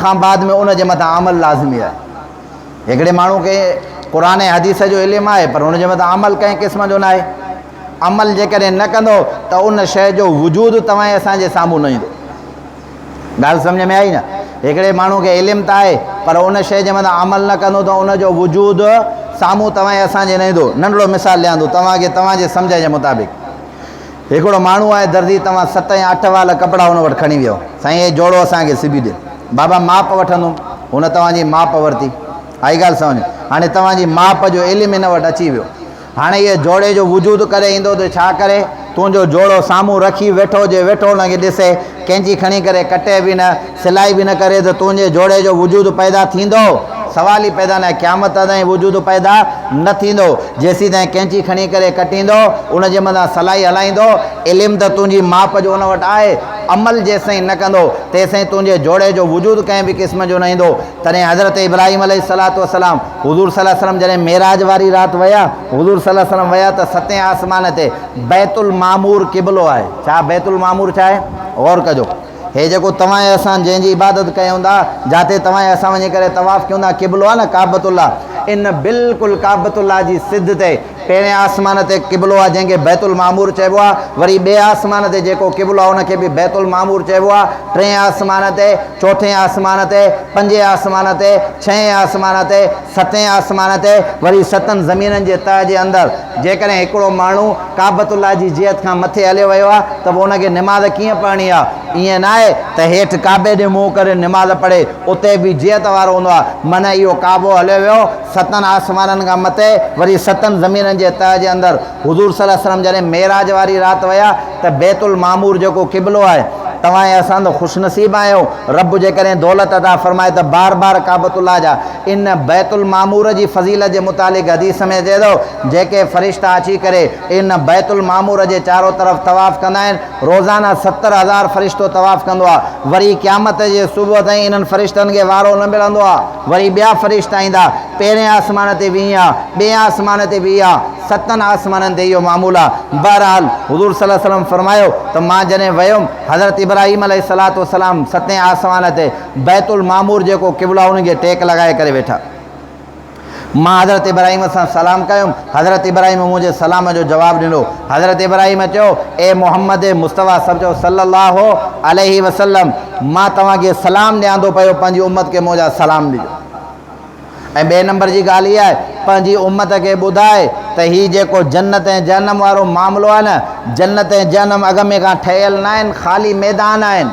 खां बाद में उन जे मथां अमल लाज़मी आहे। हिकिड़े माण्हू खे क़ुरान ऐं हदीस जो इल्मु आहे पर हुन जे मथां अमल कंहिं क़िस्म जो न आहे। अमल जेकॾहिं न कंदो त उन शइ जो वजूदु तव्हां असांजे साम्हूं न ईंदो। ॻाल्हि सम्झ में आई न? हिकिड़े माण्हू खे इल्मु त आहे पर उन शइ जे मथां अमल न कंदो त उनजो वजूदु साम्हूं तव्हां असांजे न ईंदो। नंढिड़ो मिसाल ॾियां थो तव्हांखे, तव्हांजे सम्झ जे मुताबिक़। हिकिड़ो माण्हू आहे दर्जी, तव्हां 7 या 8 वाला कपिड़ा हुन वटि खणी वियो, साईं हे जोड़ो असांखे सिबी ॾे। बाबा माप वठंदुमि, हुन तव्हांजी माप वरिती। आई ॻाल्हि सम्झ? हाणे तव्हांजी माप जो इल्मु हिन वटि अची वियो। हाणे इहे जोड़े जो वजूदु करे ईंदो त छा करे? तुंहिंजो जोड़ो साम्हूं रखी वेठो हुजे, वेठो हुनखे ॾिसे, कैंची खणी करे कटे बि न, सिलाई बि न करे त तुंहिंजे जोड़े जो वजूदु पैदा थींदो? सवाल ई पैदा न आहे। क़यामत ताईं वजूदु पैदा न थींदो जेसीं ताईं कैंची खणी करे कटींदो, उन जे मथां सलाई हलाईंदो। इल्मु त तुंहिंजी माप जो उन वटि आहे, अमल जेसिताईं न कंदो तेसिताईं तुंहिंजे जोड़े जो वजूदु कंहिं बि क़िस्म जो न ईंदो। तॾहिं हज़रत इब्राहिम अलैहिस्सलातु वस्सलाम, हुज़ूर सल्लल्लाहु अलैहि वसल्लम जॾहिं मेराज वारी राति विया, हुज़ूर सल्लल्लाहु अलैहि वसल्लम विया त 7 आसमान ते बैतुल मामूर क़िबलो आहे। छा बैतुल मामूर छा आहे? गौर कजो। हे जेको तव्हां असां जंहिंजी इबादत कयूं था, जिते तव्हां असां वञी करे तवाफ़ कयूं था, क़िबलो आहे न काबतुल्लाह, इन बिल्कुलु काबतुल्लाह जी सिध ते पहिरें आसमान ते क़िबलो आहे जंहिंखे बैतुल मामूर चइबो आहे। वरी ॿिए आसमान ते जेको क़िबलो आहे उनखे बि बैतुल मामूर चइबो आहे। 3 आसमान ते, 4 आसमान ते, 5 आसमान ते, 6 आसमान ते, 7 आसमान ते, वरी 7 ज़मीननि जे तह जे अंदरि जेकॾहिं हिकिड़ो माण्हू काबतुल्लाह जी जियत खां मथे हलियो वियो आहे त पोइ उनखे निमाज़ कीअं पढ़णी आहे? ईअं न आहे त हेठि काबे ॾे मुंहुं करे निमाज़ पढ़े, उते बि जियत वारो हूंदो आहे। माना इहो काबो हलियो वियो 7 आसमाननि खां मथे, वरी 7 ज़मीननि जे तह जे अंदरि। हुज़ूर सल्लल्लाहु अलैहि वसल्लम जॾहिं मेराज वारी राति विया त बैतुल मामूर जेको क़िबलो आहे, तव्हां ऐं असां त ख़ुशनसीब आहियूं। रब जेकॾहिं दौलत अता फ़रमाए त बार बार काबतुल्लाह जा इन बैतुल मामूर जी फ़ज़ीलत जे मुतालिक़ हदीस में चए थो, जेके फ़रिश्ता अची करे इन बैतुल मामूर जे चारो तरफ़ तवाफ़ कंदा आहिनि, रोज़ाना 70,000 फ़रिश्तो तवाफ़ कंदो आहे। वरी क़यामत जे सुबुह ताईं इन्हनि फ़रिश्तनि खे वारो न मिलंदो आहे। वरी ॿिया फ़रिश्ता ईंदा, पहिरें आसमान ते 20 आहे, ॿिए आसमान ते 20 आहे, 7 आसमाननि ते इहो मामूल आहे। बहरहाल हुज़ूर सल्लल्लाहु अलैहि वसल्लम फ़रमायो त मां जॾहिं वियुमि, हज़रत इब्राहिम अलैहिस्सलातु वस्सलाम 7 आसमान ते बैतुल मामूर जेको क़िबलो आहे उनखे टेक लॻाए करे वेठा। मां हज़रत इब्राहिम सां सलाम कयुमि। हज़रत इब्राहिम मुंहिंजे सलाम जो जवाबु ॾिनो। हज़रत इब्राहिम चयो, ए मोहम्मद मुस्तफ़ा सम्झो सल्लल्लाहु अलैहि वसल्लम, मां तव्हांखे सलाम ॾियां थो पियो, पंहिंजी उम्मत खे मुंहिंजा सलाम ॾिजो। ऐं ॿिए नंबर जी ॻाल्हि इहा आहे, पंहिंजी उम्मत खे ॿुधाए त हीउ जेको जन्नत ऐं जहन्नम वारो मामिलो आहे न, जन्नत ऐं जहन्नम अॻ में खां ठहियल न आहिनि, ख़ाली मैदान आहिनि।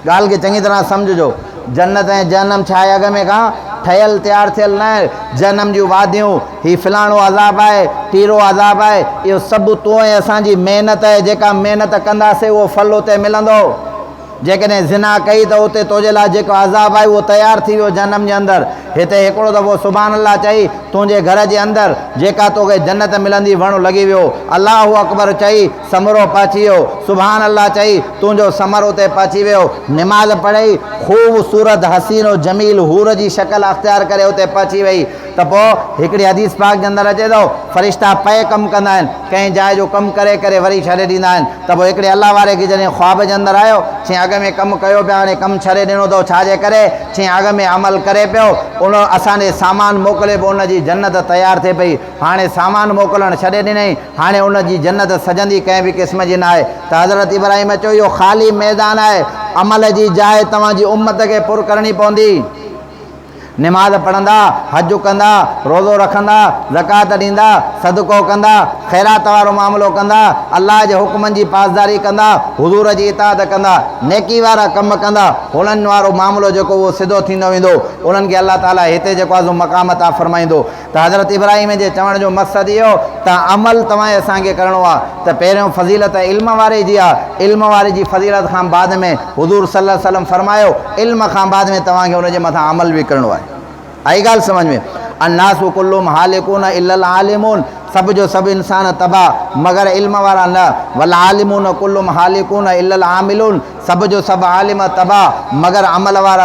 ॻाल्हि खे चङी तरह सम्झिजो। जन्नत ऐं जहन्नम छा आहे? अॻ में खां ठहियल तयारु थियल न आहे। जहन्नम जूं वादियूं, हीउ फलाणो अज़ाब आहे, टीरो अज़ाब आहे, इहो सभु तूं ऐं असांजी महिनत आहे। जेका महिनत कंदासीं उहो फल उते मिलंदो। जेकॾहिं ज़िना कई त उते तुंहिंजे लाइ जेको अज़ाब आहे उहो तयारु थी वियो जहन्नम जे अंदरि। हिते हिकिड़ो दफ़ो सुभान अल्लाह चई, तुंहिंजे घर जे अंदरि जेका तोखे जन्नत मिलंदी वणु लॻी वियो, अल्लाहु अकबर चई, समरो पहुची वियो, सुभान अल्लाह चई, तुंहिंजो समर उते पहुची वियो। निमाज़ पढ़ई, ख़ूबसूरत हसीनो जमील हूर जी शक्ल अख़्तियार करे उते पहुची वई त पोइ हिकिड़ी हदीस पाक जे अंदरि अचे थो, फ़रिश्ता पए कमु कंदा आहिनि, कंहिं जाइ जो कमु करे करे वरी छॾे ॾींदा आहिनि। त पोइ हिकिड़े अल्लाह वारे खे जॾहिं ख़्वाब जे अंदरि आयो, चई अॻ में कमु कयो पिया, हाणे कमु छॾे ॾिनो अथव, छाजे करे? चई अॻ में अमल करे पियो, उन असांजे सामान मोकिले पोइ उनजी जन्नत तयारु थिए पई। हाणे सामान मोकिलणु छॾे ॾिनई, हाणे उनजी जन्नत सजंदी कंहिं बि क़िस्म जी न आहे। त हज़रत इब्राहिम चयो, इहो ख़ाली मैदान आहे, अमल जी जाइ तव्हांजी उम्मत खे पुर करणी पवंदी। निमाज़ पढ़ंदा, हज कंदा, रोज़ो रखंदा, ज़कात ॾींदा, सदको कंदा, ख़ैरात वारो मामिलो कंदा, अल्लाह जे हुक्मनि जी पासदारी कंदा, हुज़ूर जी इताअत कंदा, नेकी वारा कम कंदा, हुननि वारो मामिलो जेको उहो सिधो थींदो वेंदो। उन्हनि खे अल्लाह ताला हिते जेको आहे मक़ाम अता फ़रमाईंदो। त हज़रत इब्राहिम जे चवण जो मक़सदु इहो त अमल तव्हां असांखे करिणो आहे। त पहिरियों फ़ज़ीलत इल्म वारे जी आहे, इल्म वारे जी फ़ज़ीलत खां बाद में हुज़ूर सल्लल्लाहु अलैहि वसल्लम फ़रमायो, इल्म खां बाद में तव्हांखे उनजे मथां अमल बि करिणो आहे। आई ॻाल्हि सम्झ में? अन्नासु कुल्लुहुम हालिकून इल्लल आलिमून, सभु जो सभु इंसान तबाह मगर इल्म वारा न। वल आलिमून कुल्लुहुम हालिकून इल्लल आमिलून, सभु जो सभु आलिम तबाह मगर अमल वारा।